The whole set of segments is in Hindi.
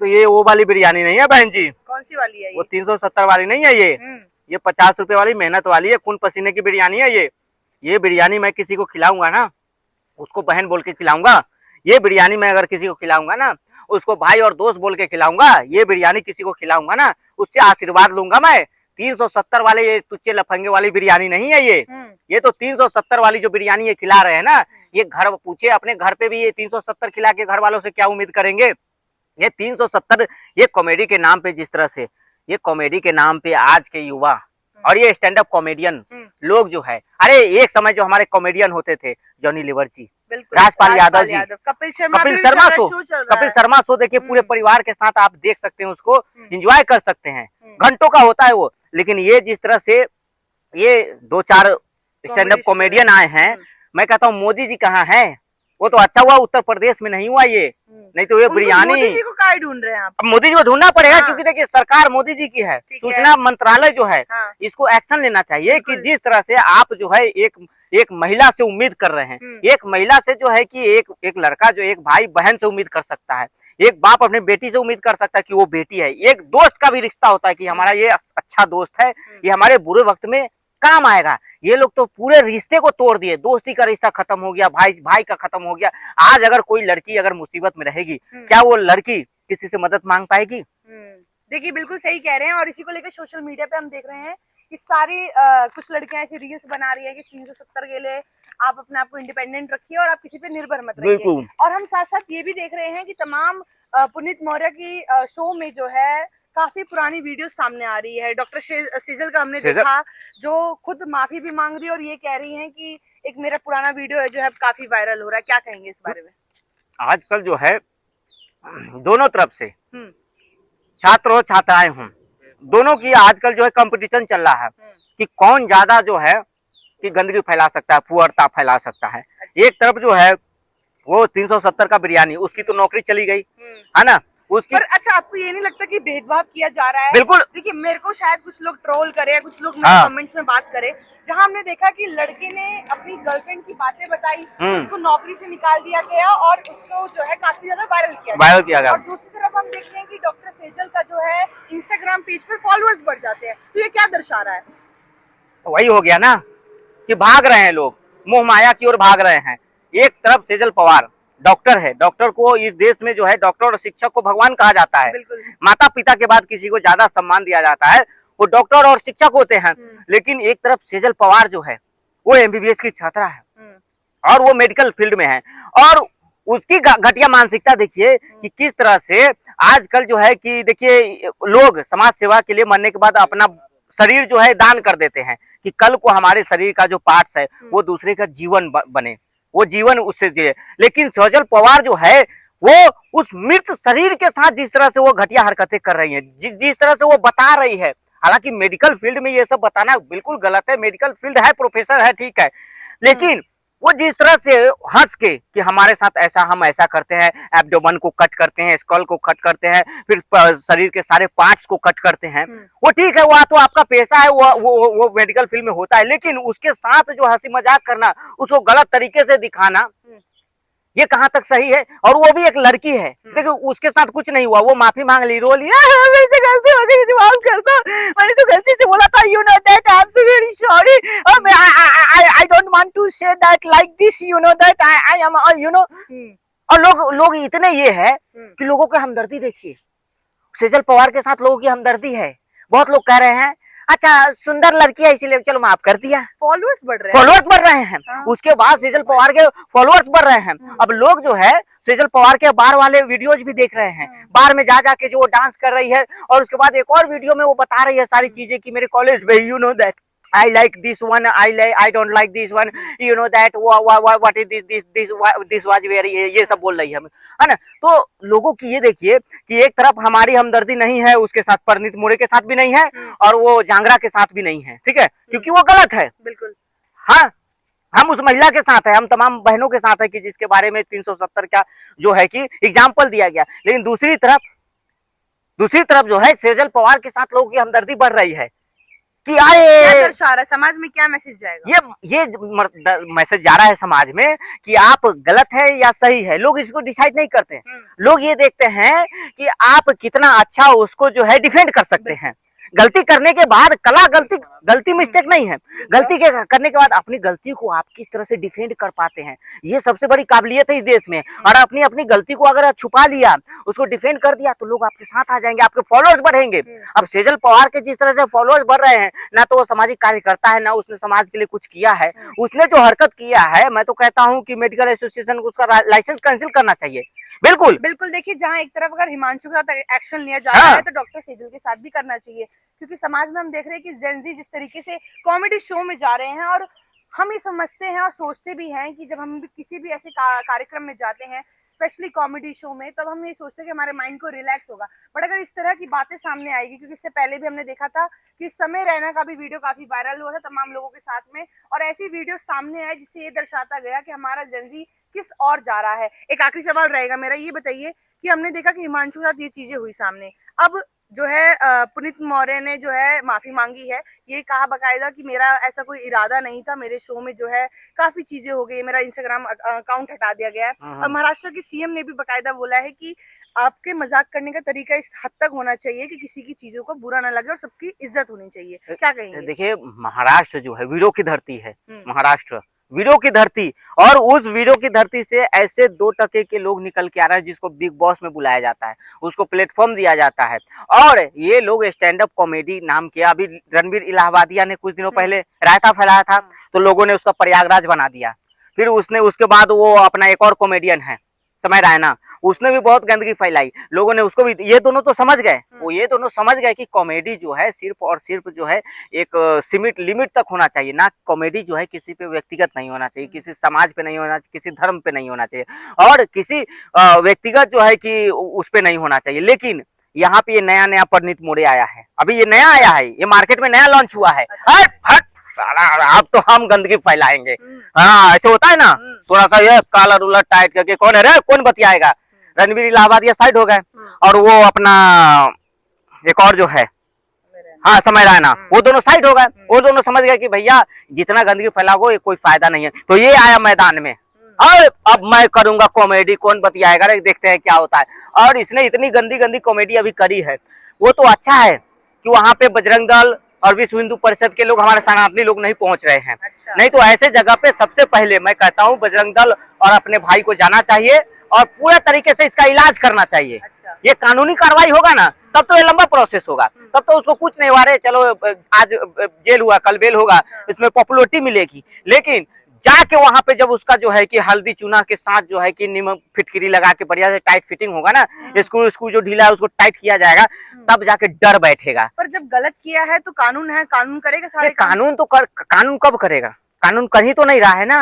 तो ये वो वाली बिरयानी नहीं है बहन जी। कौन सी वाली है ये? वो 370 वाली नहीं है ये 50 रुपए वाली मेहनत वाली है, खून पसीने की बिरयानी है ये बिरयानी मैं किसी को खिलाऊंगा ना, उसको बहन बोल के खिलाऊंगा। ये बिरयानी मैं अगर किसी को खिलाऊंगा ना, उसको भाई और दोस्त बोल के खिलाऊंगा। ये बिरयानी किसी को खिलाऊंगा ना, उससे आशीर्वाद लूंगा मैं। 370 वाले ये तुच्चे लफंगे वाली बिरयानी नहीं है ये तो 370 वाली जो बिरयानी ये खिला रहे हैं ना, ये घर पूछे अपने घर पे भी ये 370 खिला के घर वालों से क्या उम्मीद करेंगे। ये 370 ये कॉमेडी के नाम पे, जिस तरह से ये कॉमेडी के नाम पे आज के युवा और ये स्टैंड अप कॉमेडियन लोग जो है, अरे एक समय जो हमारे कॉमेडियन होते थे, जॉनी लीवर जी, राजपाल यादव जी, कपिल शर्मा शो देखिए, पूरे परिवार के साथ आप देख सकते हैं, उसको एंजॉय कर सकते हैं, घंटों का होता है वो। लेकिन ये जिस तरह से ये 2-4 स्टैंड अप कॉमेडियन आए हैं, मैं कहता हूँ मोदी जी कहाँ है? वो तो अच्छा हुआ उत्तर प्रदेश में नहीं हुआ ये, नहीं तो ये बिरयानी मोदी जी को क्या ढूंढ रहे हैं आप? अब मोदी जी को ढूंढना पड़ेगा, क्योंकि देखिए सरकार मोदी जी की है, सूचना मंत्रालय जो है इसको एक्शन लेना चाहिए कि जिस तरह से आप जो है एक महिला से उम्मीद कर रहे हैं, एक महिला से जो है कि एक लड़का जो एक भाई बहन से उम्मीद कर सकता है, एक बाप अपने बेटी से उम्मीद कर सकता है कि वो बेटी है, एक दोस्त का भी रिश्ता होता है कि हमारा ये अच्छा दोस्त है, ये हमारे बुरे वक्त में काम आएगा। ये लोग तो पूरे रिश्ते को तोड़ दिए, दोस्ती का रिश्ता खत्म हो गया, भाई का खत्म हो गया। आज अगर कोई लड़की अगर मुसीबत में रहेगी, क्या वो लड़की किसी से मदद मांग पाएगी? देखिए बिल्कुल सही कह रहे हैं, और इसी को लेकर सोशल मीडिया पे हम देख रहे हैं कि सारी कुछ लड़कियां ऐसी रील्स बना रही है कि 370 के लिए आप अपने आप को इंडिपेंडेंट रखिए और आप किसी पे निर्भर मत रहिए। और हम साथ साथ ये भी देख रहे हैं कि तमाम पुनीत मौर्य की शो में जो है काफी पुरानी वीडियो सामने आ रही है। डॉक्टर सेजल का हमने देखा, जो खुद माफी भी मांग रही है और ये कह रही है कि एक मेरा पुराना वीडियो है जो है काफी वायरल हो रहा है। क्या कहेंगे इस बारे में? आजकल जो है दोनों तरफ से छात्र हो छात्राएं हों, दोनों की आजकल जो है कंपटीशन चल रहा है कि कौन ज्यादा जो है कि गंदगी फैला सकता है, पुअरता फैला सकता है। एक तरफ जो है वो 370 का बिरयानी, उसकी तो नौकरी चली गई है ना उसकी। पर अच्छा, आपको ये नहीं लगता कि भेदभाव किया जा रहा है? बिल्कुल। देखिए मेरे को शायद कुछ लोग ट्रोल करे, कुछ लोग मेरे कमेंट्स में बात करे, जहां हमने देखा कि लड़के ने अपनी गर्लफ्रेंड की बातें बताई, उसको नौकरी से निकाल दिया गया और उसको जो है काफी ज्यादा वायरल किया गया। और दूसरी तरफ हम देखते हैं कि डॉक्टर सेजल का जो है इंस्टाग्राम पेज पर फॉलोअर्स बढ़ जाते हैं, तो ये क्या दर्शा रहा है? वही हो गया ना कि भाग रहे हैं लोग, मोह माया की ओर भाग रहे हैं। एक तरफ सेजल पवार डॉक्टर है, डॉक्टर को इस देश में जो है डॉक्टर और शिक्षक को भगवान कहा जाता है, माता पिता के बाद किसी को ज्यादा सम्मान दिया जाता है, वो डॉक्टर और शिक्षक होते हैं। लेकिन एक तरफ सेजल पवार जो है वो एमबीबीएस की छात्रा है और वो मेडिकल फील्ड में है, और उसकी घटिया मानसिकता देखिए कि किस तरह से आजकल जो है कि देखिए लोग समाज सेवा के लिए मरने के बाद अपना शरीर जो है दान कर देते हैं कि कल को हमारे शरीर का जो पार्ट्स है वो दूसरे का जीवन बने, वो जीवन उससे जिए। लेकिन सेजल पवार जो है वो उस मृत शरीर के साथ जिस तरह से वो घटिया हरकतें कर रही है, जिस तरह से वो बता रही है, हालांकि मेडिकल फील्ड में ये सब बताना बिल्कुल गलत है, मेडिकल फील्ड है, प्रोफेसर है, ठीक है, लेकिन वो जिस तरह से हंस के कि हमारे साथ ऐसा, हम ऐसा करते हैं, एब्डोमेन को कट करते हैं, स्कल को कट करते हैं, फिर शरीर के सारे पार्ट्स को कट करते हैं, वो ठीक है, वो तो आपका पेशा है, वो मेडिकल फील्ड में होता है। लेकिन उसके साथ जो हंसी मजाक करना, उसको गलत तरीके से दिखाना, ये कहाँ तक सही है? और वो भी एक लड़की है, देखो उसके साथ कुछ नहीं हुआ, वो माफी मांग ली, रो ली, मेरे से गलती हो गई, माफ कर दो, मैंने तो गलती से बोला था, you know that, I am so very sorry, I don't want to say that like this, you know that, I am, you know. और लोग इतने ये है कि लोगों की हमदर्दी देखिए, सेजल पवार के साथ लोगों की हमदर्दी है। बहुत लोग कह रहे हैं अच्छा सुंदर लड़की है इसीलिए चलो माफ कर दिया, फॉलोअर्स बढ़ रहे हैं। उसके बाद सेजल पवार के फॉलोअर्स बढ़ रहे हैं। अब लोग जो है सेजल पवार के बार वाले वीडियोज भी देख रहे हैं, बार में जा जाके जो वो डांस कर रही है, और उसके बाद एक और वीडियो में वो बता रही है सारी चीजें कि मेरे कॉलेज में, you know that I like this one, I don't like this one, you know that what is this was very, ये सब बोल रही है ना। तो लोगों की ये देखिए कि एक तरफ हमारी हमदर्दी नहीं है उसके साथ, परनीत मोरे के साथ भी नहीं है और वो जांगरा के साथ भी नहीं है, ठीक है, क्योंकि वो गलत है। बिल्कुल। हाँ, हम उस महिला के साथ है, हम तमाम बहनों के साथ है कि जिसके बारे में 370 का जो है कि एग्जाम्पल दिया गया। लेकिन दूसरी तरफ जो है सेजल पवार के साथ लोगों की हमदर्दी बढ़ रही है कि क्या अरे दर्शा रहा है समाज में, क्या मैसेज जाएगा? ये मैसेज जा रहा है समाज में कि आप गलत है या सही है, लोग इसको डिसाइड नहीं करते हैं। लोग ये देखते हैं कि आप कितना अच्छा उसको जो है डिफेंड कर सकते हैं। गलती करने के बाद गलती मिस्टेक नहीं है, गलती करने के बाद अपनी गलती को आप किस तरह से डिफेंड कर पाते हैं, ये सबसे बड़ी काबिलियत है इस देश में। और अपनी गलती को अगर छुपा लिया, उसको डिफेंड कर दिया, तो लोग आपके साथ आ जाएंगे, आपके फॉलोअर्स बढ़ेंगे। अब सेजल पवार के जिस तरह से फॉलोअर्स बढ़ रहे हैं, ना तो वो सामाजिक कार्य करता है, ना उसने समाज के लिए कुछ किया है। उसने जो हरकत किया है, मैं तो कहता हूँ कि मेडिकल एसोसिएशन को उसका लाइसेंस कैंसिल करना चाहिए। बिल्कुल बिल्कुल, देखिए जहाँ एक तरफ अगर हिमांशु के साथ एक्शन लिया जा रहा है, तो डॉक्टर सेजल के साथ भी करना चाहिए, क्योंकि समाज में हम देख रहे हैं कि जेनजी जिस तरीके से कॉमेडी शो में जा रहे हैं, और हम ये समझते हैं और सोचते भी हैं कि जब हम भी किसी भी ऐसे कार्यक्रम में जाते हैं, स्पेशली कॉमेडी शो में, तब हम ये सोचते हैं कि हमारे माइंड को रिलैक्स होगा। बट अगर इस तरह की बातें सामने आएगी, क्योंकि इससे पहले भी हमने देखा था कि समय रैना का भी वीडियो काफी वायरल हुआ था तमाम लोगों के साथ में, और ऐसी वीडियो सामने आए जिससे ये दर्शाता गया कि हमारा जेनजी किस और जा रहा है। एक आखिरी सवाल रहेगा मेरा, ये बताइए कि हमने देखा कि हिमांशु के साथ ये चीजें हुई सामने, अब जो है पुनीत मौर्य ने जो है माफी मांगी है, ये कहा बकायदा कि मेरा ऐसा कोई इरादा नहीं था, मेरे शो में जो है काफी चीजें हो गई, मेरा इंस्टाग्राम अकाउंट हटा दिया गया है। और महाराष्ट्र के सीएम ने भी बकायदा बोला है कि आपके मजाक करने का तरीका इस हद तक होना चाहिए कि किसी की चीजों को बुरा ना लगे और सबकी इज्जत होनी चाहिए। क्या कहेंगे? देखिए, महाराष्ट्र जो है वीरों की धरती है, महाराष्ट्र वीरों की धरती, और उस वीरों की धरती से ऐसे 2 टके के लोग निकल के आ रहे हैं जिसको बिग बॉस में बुलाया जाता है, उसको प्लेटफॉर्म दिया जाता है, और ये लोग स्टैंड अप कॉमेडी नाम किया। अभी रणवीर इलाहाबादिया ने कुछ दिनों पहले रायता फैलाया था, तो लोगों ने उसका प्रयागराज बना दिया। फिर उसके बाद वो अपना एक और कॉमेडियन है समय रैना, उसने भी बहुत गंदगी फैलाई, लोगों ने उसको भी, ये दोनों तो समझ गए, ये दोनों समझ गए कि कॉमेडी जो है सिर्फ और सिर्फ जो है एक सीमित लिमिट तक होना चाहिए, ना कॉमेडी जो है किसी पे व्यक्तिगत नहीं होना चाहिए, किसी समाज पे नहीं होना चाहिए, किसी धर्म पे नहीं होना चाहिए, और किसी व्यक्तिगत जो है कि उस पे नहीं होना चाहिए। लेकिन यहाँ पे ये नया परिणीत मोड़े आया है, अभी ये नया आया है, ये मार्केट में नया लॉन्च हुआ है। हट अब तो हम गंदगी फैलाएंगे, हाँ ऐसे होता है ना, थोड़ा सा ये कालर उलट टाइट करके, कौन है रे, कौन बतियाएगा। रणवीर इलाहाबादिया साइड हो गए, और वो अपना एक और जो है, हाँ समय रैना, वो दोनों साइड हो गए। वो दोनों समझ गए कि भैया जितना गंदगी फैलाओगे कोई फायदा नहीं है, तो ये आया मैदान में, अब मैं करूंगा कॉमेडी, कौन बतियाएगा, देखते हैं क्या होता है। और इसने इतनी गंदी कॉमेडी अभी करी है, वो तो अच्छा है कि वहां पे बजरंग दल और विश्व हिंदू परिषद के लोग, हमारे सनातनी लोग नहीं पहुंच रहे हैं। अच्छा। नहीं तो ऐसे जगह पे सबसे पहले मैं कहता हूँ बजरंग दल और अपने भाई को जाना चाहिए और पूरे तरीके से इसका इलाज करना चाहिए। अच्छा। ये कानूनी कार्रवाई होगा ना, तब तो ये लंबा प्रोसेस होगा, तब तो उसको कुछ नहीं हुआ, रहे चलो आज जेल हुआ कल बेल होगा, इसमें पॉपुलरिटी मिलेगी। लेकिन जाके वहां पे जब उसका जो है कि हल्दी चूना के साथ जो है कि नमक फिटकिरी लगा के बढ़िया से टाइट फिटिंग होगा ना, स्क्रू जो ढीला है उसको टाइट किया जाएगा, तब जाके डर बैठेगा। पर जब गलत किया है तो कानून है, कानून करेगा सारे कानून तो कानून कब करेगा, कानून कर ही तो नहीं रहा है ना,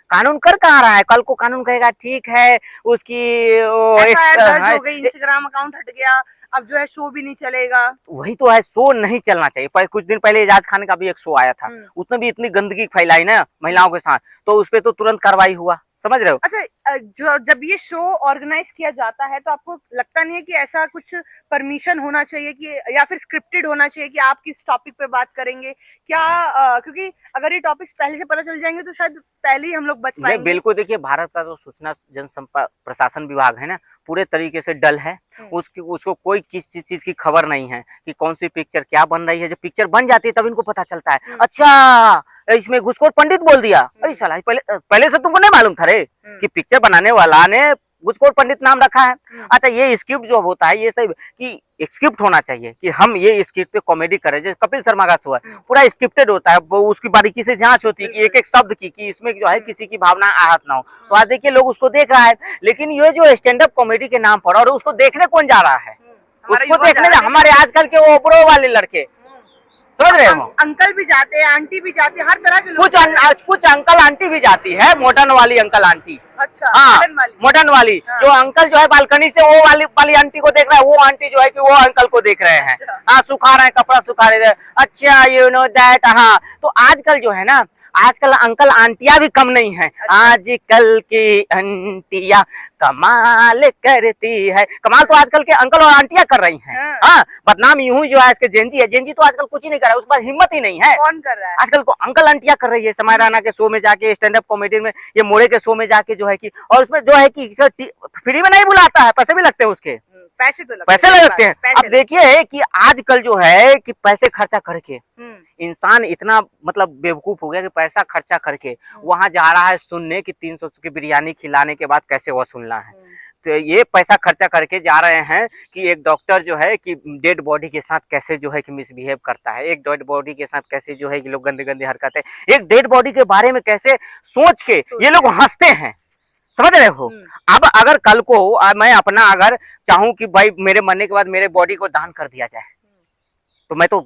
कानून कर कहाँ रहा है। कल को कानून कहेगा ठीक है उसकी दर्ज हो गई, इंस्टाग्राम अकाउंट हट गया, अब जो है शो भी नहीं चलेगा। वही तो है, शो नहीं चलना चाहिए। कुछ दिन पहले एजाज खान का भी एक शो आया था, उसने भी इतनी गंदगी फैलाई ना महिलाओं के साथ, तो उस पर तो तुरंत कार्रवाई हुआ, समझ रहे हो। अच्छा, जब ये शो ऑर्गेनाइज किया जाता है तो आपको लगता नहीं है कि ऐसा कुछ परमिशन होना चाहिए कि, या फिर स्क्रिप्टेड होना चाहिए कि आप किस टॉपिक पे बात करेंगे क्या? क्योंकि अगर ये टॉपिक्स पहले से पता चल जाएंगे तो शायद पहले ही हम लोग बच पाएंगे। बिल्कुल, देखिए भारत का जो सूचना जनसंपर्क प्रशासन विभाग है ना, पूरे तरीके से डल है, उसको कोई किसी चीज की खबर नहीं है कि कौन सी पिक्चर क्या बन रही है। जब पिक्चर बन जाती है तब इनको पता चलता है, अच्छा इसमें घुसखोर पंडित बोल दिया, अरे साला पहले से तुमको नहीं मालूम था रे कि पिक्चर बनाने वाला ने घुसखोर पंडित नाम रखा है। अच्छा, ये स्क्रिप्ट जो होता है, ये सब कि स्क्रिप्ट होना चाहिए कि हम ये स्क्रिप्ट पे कॉमेडी करें। जैसे कपिल शर्मा का शो है, पूरा स्क्रिप्टेड होता है, वो उसकी बारीकी से जांच होती है कि एक एक शब्द की कि इसमें जो है किसी की भावना आहत ना हो। तो आज देखिए लोग उसको देख रहा है, लेकिन ये जो स्टैंड अप कॉमेडी के नाम पर, और उसको देखने कौन जा रहा है, उसको देखने हमारे आजकल के वो ओपरो वाले लड़के, समझ रहे हो, अंकल भी जाते हैं, आंटी भी जाती है, हर तरह के लोग, कुछ अंकल आंटी भी जाती है, मॉडर्न वाली अंकल आंटी। अच्छा, हाँ, मॉडर्न वाली, जो अंकल जो है बालकनी से वो वाली आंटी को देख रहा है, वो आंटी जो है कि वो अंकल को देख रहे हैं। हाँ, सुखा रहे हैं, कपड़ा सुखा रहे हैं, अच्छा यू नो दैट। हाँ, तो आजकल जो है ना आजकल अंकल आंटियां भी कम नहीं है। आजकल की आंटियां कमाल करती है। कमाल तो आजकल के अंकल और आंटियां कर रही हैं। हाँ, बदनाम यूं ही जो है इसके जेंजी है। जेंजी तो आजकल कुछ ही नहीं कर रहा है, उसके पास हिम्मत ही नहीं है। कौन कर रहा है आजकल को अंकल आंटियां कर रही है। समय राणा के शो में जाके, स्टैंड अप कॉमेडी में, ये मोरे के शो में जाके जो है कि, और उसमें जो है कि फ्री में नहीं बुलाता है, पैसे भी लगते हैं उसके, पैसे लगते हैं। अब देखिए कि आजकल जो है कि पैसे खर्चा करके इंसान इतना मतलब बेवकूफ हो गया कि पैसा खर्चा करके वहां जा रहा है सुनने की 300 की बिरयानी खिलाने के बाद कैसे वसूलना है। तो ये पैसा खर्चा करके जा रहे हैं कि एक डॉक्टर जो है कि डेड बॉडी के साथ कैसे जो है कि मिसबिहेव करता है, एक डेड बॉडी के साथ कैसे जो है कि लोग गंदे गंदे हरकतें, एक डेड बॉडी के बारे में कैसे सोच के ये लोग हंसते हैं, समझ रहे हो। अब अगर कल को मैं अपना अगर चाहूं कि भाई मेरे मरने के बाद मेरे बॉडी को दान कर दिया जाए तो मैं तो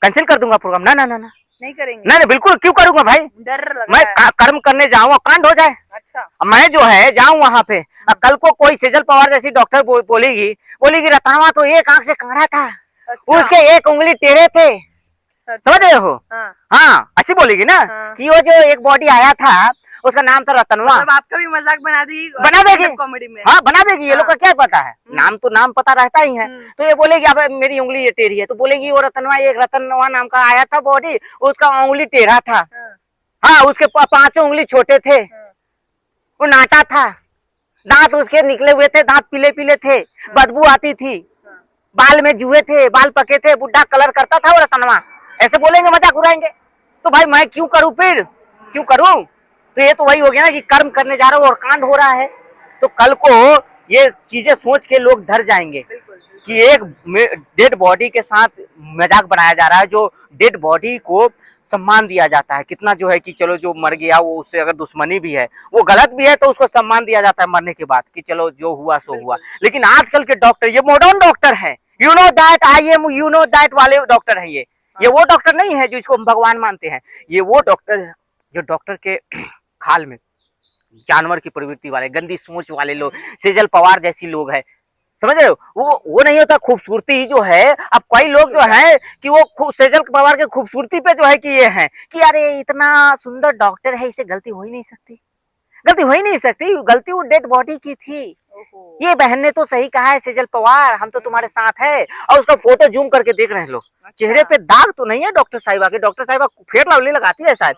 कैंसिल कर दूंगा प्रोग्राम। ना ना ना ना, नहीं करेंगे। नहीं बिल्कुल, क्यों करूंगा भाई, डर लग मैं रहा है। कर्म करने जाऊँ और कांड हो जाए। अच्छा, मैं जो है जाऊं वहां पे, कल को कोई सेजल पवार जैसी डॉक्टर बोलेगी रतनवा तो एक आंख से काढ़ा था, अच्छा, उसके एक उंगली टेढ़े थे, अच्छा, समझ रहे हो। हाँ ऐसी बोलेगी ना कि वो जो एक बॉडी आया था उसका नाम था रतनवा। मतलब आपका भी मजाक बना देगी कॉमेडी में। हाँ बना देगी, ये लोग का क्या पता है, नाम तो नाम पता रहता ही है। तो ये बोलेगी अब मेरी उंगली ये टेढ़ी है, तो बोलेगी वो रतनवा, एक रतनवा नाम का आया था बॉडी, उसका उंगली टेढ़ा था। हाँ, उसके पांचों उंगली छोटे थे, वो नाटा था, दांत उसके निकले हुए थे, दांत पीले पीले थे, बदबू आती थी, बाल में जुए थे, बाल पके थे, बुढ़ा कलर करता था वो रतनवा। ऐसे बोलेंगे, मजाक उड़ाएंगे। तो भाई मैं क्यों करूं, फिर क्यों करूं। तो ये तो वही हो गया ना कि कर्म करने जा रहा हूं और कांड हो रहा है। तो कल को ये चीजें सोच के लोग डर जाएंगे कि एक डेड बॉडी के साथ मजाक बनाया जा रहा है, जो डेड बॉडी को सम्मान दिया जाता है। कितना जो है कि चलो जो मर गया वो उससे अगर दुश्मनी भी है, वो गलत भी है, तो उसको सम्मान दिया जाता है मरने के बाद कि चलो जो हुआ सो हुआ। लेकिन आजकल के डॉक्टर, ये मॉडर्न डॉक्टर है, you know that I am, you know that वाले डॉक्टर है। ये वो डॉक्टर नहीं है जो इसको हम भगवान मानते हैं। ये वो डॉक्टर है जो डॉक्टर के खाल में जानवर की प्रवृत्ति वाले, गंदी सोच वाले लोग, सेजल पवार जैसी लोग हैं, समझ रहे हो। वो नहीं होता, खूबसूरती जो है। अब कई लोग जो है कि वो सेजल पवार के खूबसूरती पे जो है कि ये है कि अरे इतना सुंदर डॉक्टर है, इसे गलती हो ही नहीं सकती, गलती हो ही नहीं सकती, गलती वो डेड बॉडी की थी। ये बहन ने तो सही कहा है, सेजल पवार हम तो तुम्हारे साथ है। और उसका फोटो जूम करके देख रहे हैं लोग, चेहरे पे दाग तो नहीं है डॉक्टर साहिबा के। डॉक्टर साहिबा फेयर लवली लगाती है शायद,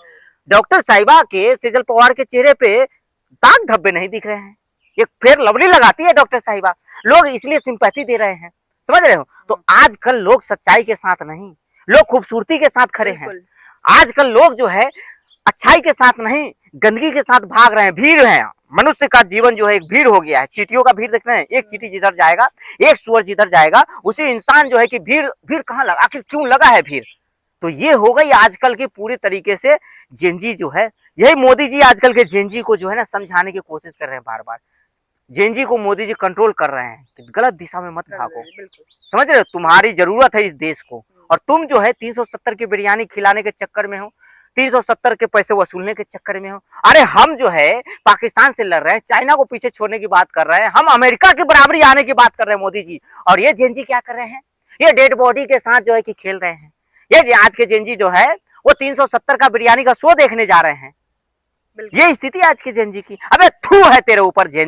डॉक्टर साहिबा के सेजल पवार के चेहरे पे दाग धब्बे नहीं दिख रहे हैं, ये फेयर लवली लगाती है डॉक्टर साहिबा। लोग इसलिए सिंपैथी दे रहे हैं, समझ रहे हो। तो आजकल लोग सच्चाई के साथ नहीं, लोग खूबसूरती के साथ खड़े हैं। आजकल लोग जो है अच्छाई के साथ नहीं, गंदगी के साथ भाग रहे हैं। भीड़ है, मनुष्य का जीवन जो है एक भीड़ हो गया है। चींटियों का भीड़ देख रहे हैं, एक चींटी जिधर जाएगा, एक सुअर जिधर जाएगा, उसी इंसान जो है कि भीड़ कहाँ लगा, आखिर क्यों लगा है भीड़। तो ये हो गई आजकल की पूरी तरीके से जेनजी जो है। यही मोदी जी आजकल के जेनजी को जो है ना समझाने की कोशिश कर रहे हैं बार बार। जेनजी को मोदी जी कंट्रोल कर रहे हैं कि गलत दिशा में मत भागो, समझ रहे हो। तुम्हारी जरूरत है इस देश को, और तुम जो है 370 की बिरयानी खिलाने के चक्कर में हो, 370 के पैसे वसूलने के चक्कर में हो। अरे हम जो है पाकिस्तान से लड़ रहे हैं, चाइना को पीछे छोड़ने की बात कर रहे हैं, हम अमेरिका की बराबरी आने की बात कर रहे हैं मोदी जी। और ये जेनजी क्या कर रहे हैं, ये डेड बॉडी के साथ जो है कि खेल रहे हैं। ये आज के जेनजी जो है वो 370 का बिरयानी का शो देखने जा रहे हैं। ये स्थिति आज के जेनजी की। अबे थू है तेरे ऊपर जेनजी।